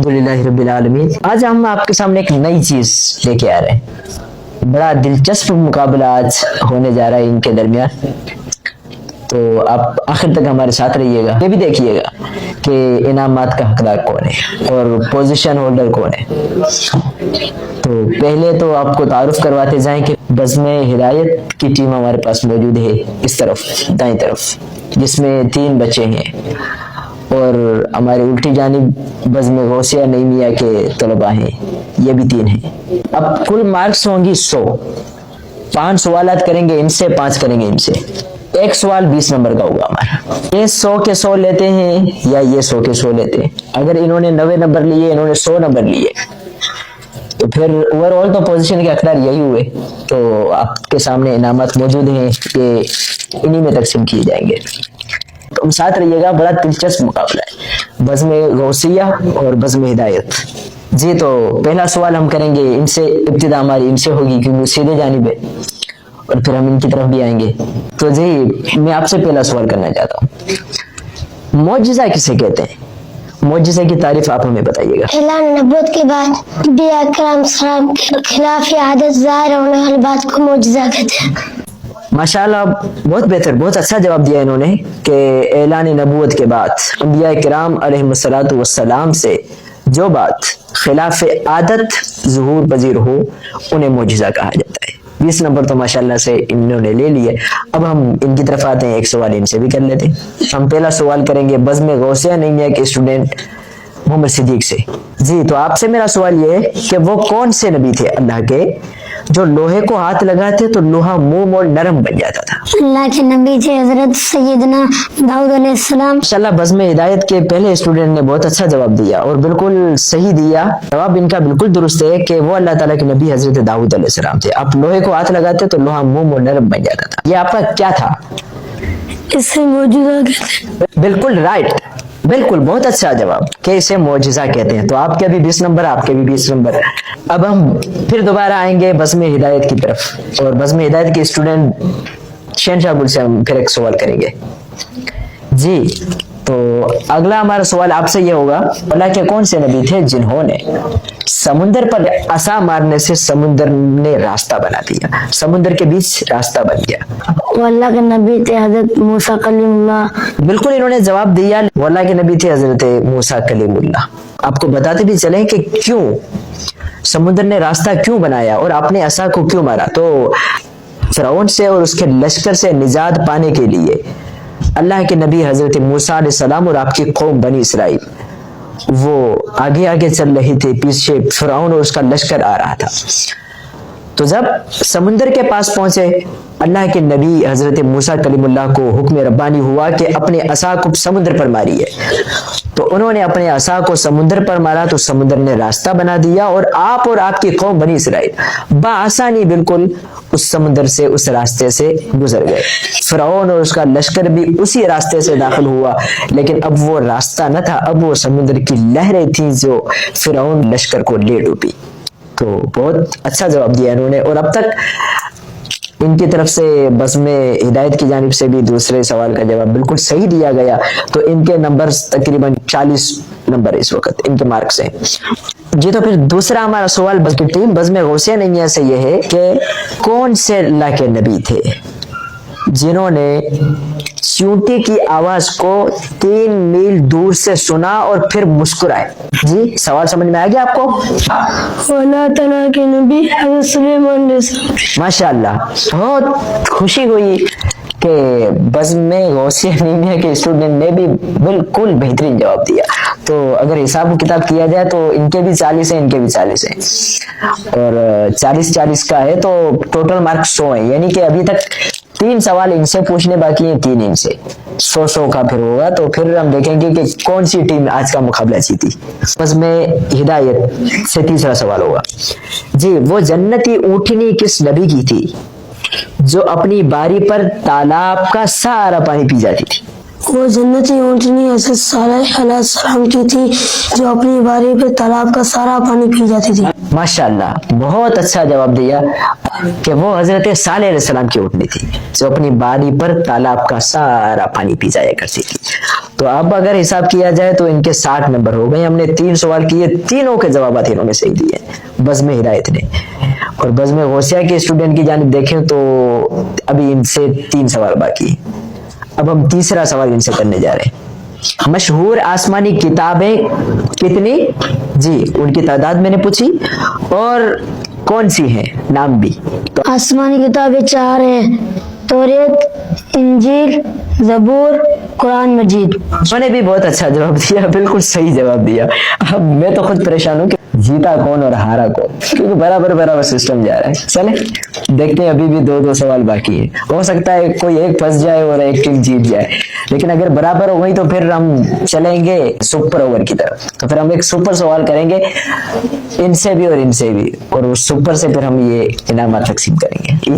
अल्हम्दुलिल्लाह रब्बिल आलमीन। आज हम आपके सामने एक नई चीज लेके आ रहे हैं। बड़ा दिलचस्प मुकाबला आज होने जा रहा है इनके दरमियान, तो आप आखिर तक हमारे साथ रहिएगा। ये भी देखिएगा कि इनामात का हकदार कौन है और पोजीशन होल्डर कौन है। तो पहले तो आपको तारुफ करवाते जाएं कि बज़्म हिदायत की टीम हमारे पास मौजूद है इस तरफ दाईं तरफ, जिसमें 3 बच्चे हैं और हमारे उल्टी जानिब बज़्म गौसिया नईमिया के तलबा हैं, ये भी 3 हैं। अब कुल मार्क्स होंगी 100। 5 सवालात करेंगे इनसे, 5 करेंगे इनसे। एक सवाल 20 नंबर का होगा हमारा। ये 100 के 100 लेते हैं या ये 100 के 100 लेते हैं। अगर इन्होंने 90 नंबर लिए, इन्होंने 100 नंबर लिए, तो फिर ओवरऑल तो पोजीशन के हकदार यही हुए। तो आपके सामने इनामत मौजूद हैं कि इन्हीं में तकसीम किए जाएंगे। तो साथ रहिएगा, बड़ा दिलचस्प मुकाबला है बज़्म गौसिया और बज़्म हिदायत। जी, तो पहला सवाल हम करेंगे इनसे, इब्तिदा हमारी इनसे होगी क्योंकि सीधे जानिब है और फिर हम इनकी तरफ भी आएंगे। तो जी, मैं आपसे पहला सवाल करना चाहता हूँ, मौजिज़ा किसे कहते हैं? मौजिज़े की तारीफ आप हमें बताइएगा। ऐलान नबूवत के बाद नबी अकरम सल्लल्लाहु अलैहि वसल्लम के खिलाफ आदत ज़ाहिर होने वाली बात को मौजिज़ा कहते हैं। माशाअल्लाह, बहुत बेहतर, बहुत अच्छा जवाब दिया इन्होंने कि ऐलान नबूवत के बाद अंबिया किराम अलैहिमुस्सलातु वस्सलाम से जो बात खिलाफ आदत ज़ुहूर पजीर हो उन्हें मौजिज़ा कहा जाता है। 20 नंबर तो माशाअल्लाह से इन्होंने ले लिए। अब हम इनकी तरफ आते हैं, एक सवाल इनसे भी कर लेते हैं। हम पहला सवाल करेंगे बज़्म गौसिया नईमिया के स्टूडेंट मोहम्मद सिद्दीक से। जी, तो आपसे मेरा सवाल ये है कि वो कौन से नबी थे अल्लाह के जो लोहे को हाथ लगाते तो लोहा मुंह और नरम बन जाता था? अल्लाह के नबी थे हजरत सैयदना दाऊद अलैहिस्सलाम। माशाअल्लाह, बज़्म हिदायत के पहले स्टूडेंट ने बहुत अच्छा जवाब दिया और बिल्कुल सही दिया। जवाब इनका बिल्कुल दुरुस्त है कि वो अल्लाह ताला के नबी हजरत दाऊद अलैहिस्सलाम थे। आप लोहे को हाथ लगाते तो लोहा मुंह और नरम बन जाता था। ये आपका क्या था? इसे मौजूदा कहते हैं। बिल्कुल राइट, बिल्कुल, बहुत अच्छा जवाब कि इसे मौजिज़ा कहते हैं। तो आपके भी 20 नंबर, आपके भी 20 नंबर। अब हम फिर दोबारा आएंगे बज़्म हिदायत की तरफ और बज़्म हिदायत के स्टूडेंट शहनशाह गुल से हम फिर एक सवाल करेंगे। जी, तो अगला हमारा सवाल आपसे ये होगा, अल्लाह के कौन से नबी थे जिन्होंने समुंदर पर असा मारने से समुंदर ने रास्ता बना दिया, समुंदर के बीच रास्ता बन गया? वो अल्लाह के नबी थे हजरत मूसा कलीमुल्लाह। बिल्कुल, इन्होंने जवाब दिया, वो अल्लाह के नबी थे हजरत मूसा कलीमुल्लाह। आपको बताते भी चले कि क्यों समुंदर ने रास्ता क्यों बनाया और आपने असा को क्यों मारा। तो फिरौन से और उसके लश्कर से निजात पाने के लिए अल्लाह के नबी हजरत मूसा अलैहिस्सलाम और आपकी कौम बनी इसराइल वो आगे आगे चल रही थे, पीछे फिरौन और उसका लश्कर आ रहा था। तो जब समुंदर के पास पहुंचे, अल्लाह के नबी हजरत मूसा कलीमुल्लाह को हुक्म रब्बानी हुआ कि अपने असा को समुद्र पर मारिए। तो उन्होंने अपने असा को समुद्र पर मारा तो समुद्र ने रास्ता बना दिया और आप और आपकी कौम बनी इसराइल बआसानी बिल्कुल उस समुद्र से, उस रास्ते से गुजर गए। फिरौन और उसका लश्कर भी उसी रास्ते से दाखिल हुआ, लेकिन अब वो रास्ता न था, अब वो समुद्र की लहरें थीं जो फिरौन लश्कर को ले डूबी। तो बहुत अच्छा जवाब दिया इन्होंने और अब तक इनकी तरफ से बज़्म हिदायत की जानिब से भी दूसरे सवाल का जवाब बिल्कुल सही दिया गया। तो इनके नंबर तकरीबन 40 नंबर इस वक्त इनके मार्क्स हैं। जी, तो फिर दूसरा हमारा सवाल टीम बज़्म गौसिया नईमिया से यह है कि कौन से अल्लाह के नबी थे जिन्होंने चींटी की आवाज को 3 मील दूर से सुना और फिर मुस्कुराए? जी, सवाल समझ में आ गया आपको? अल्लाह ताला के नबी हज़रत सुलेमान माशाअल्लाह, बहुत खुशी हुई कि बज़्म गौसिया नईमिया के स्टूडेंट ने भी बिल्कुल बेहतरीन जवाब दिया। तो अगर हिसाब किताब किया जाए तो इनके भी 40 है, इनके भी 40 है और 40-40 का है, तो टोटल मार्क्स 100 है। यानी कि अभी तक 3 सवाल इनसे पूछने बाकी हैं, 3 इनसे, 100 का फिर होगा। तो फिर हम देखेंगे कि कौन सी टीम आज का मुकाबला जीती। बज़्म हिदायत से तीसरा सवाल होगा। जी, वो जन्नती ऊँटनी किस नबी की थी जो अपनी बारी पर तालाब का सारा पानी पी जाती थी? वो जन्नती ऊँटनी हज़रत सालेह अलैहिस्सलाम की थी जो अपनी बारी पे तालाब का सारा पानी पी जाती थी। माशाल्लाह, बहुत अच्छा जवाब दिया कि वो हजरत सालेह अलैहिस्सलाम की ऊँटनी थी जो अपनी बारी पर तालाब का सारा पानी पी जाया करती थी। तो अब अगर हिसाब किया जाए तो इनके 60 नंबर हो गए। हमने 3 सवाल किए, तीनों के जवाब इन्होंने सही दिए बज़्म हिदायत ने। और बज़्म गौसिया के स्टूडेंट की जानिब देखें तो अभी इनसे 3 सवाल बाकी है। अब हम तीसरा सवाल इनसे करने जा रहे हैं। मशहूर आसमानी किताबें कितनी? जी, उनकी तादाद मैंने पूछी और कौन सी हैं, नाम भी। तो आसमानी किताबें 4 हैं, तौरात, इंजील, ज़बूर, कुरान मजीद। मैंने भी बहुत अच्छा जवाब दिया, बिल्कुल सही जवाब दिया। अब मैं तो खुद परेशान हूँ कि जीता कौन और हारा कौन, क्योंकि बराबर बराबर सिस्टम जा रहा है। चले देखते हैं, अभी भी 2-2 सवाल बाकी है। हो सकता है कोई एक फंस जाए और एक टीम जीत जाए, लेकिन अगर बराबर हो गई तो फिर हम चलेंगे सुपर ओवर की तरफ। तो फिर हम एक सुपर सवाल करेंगे इनसे भी और इनसे भी, और उस सुपर से फिर हम ये इनामात तकसीम करेंगे।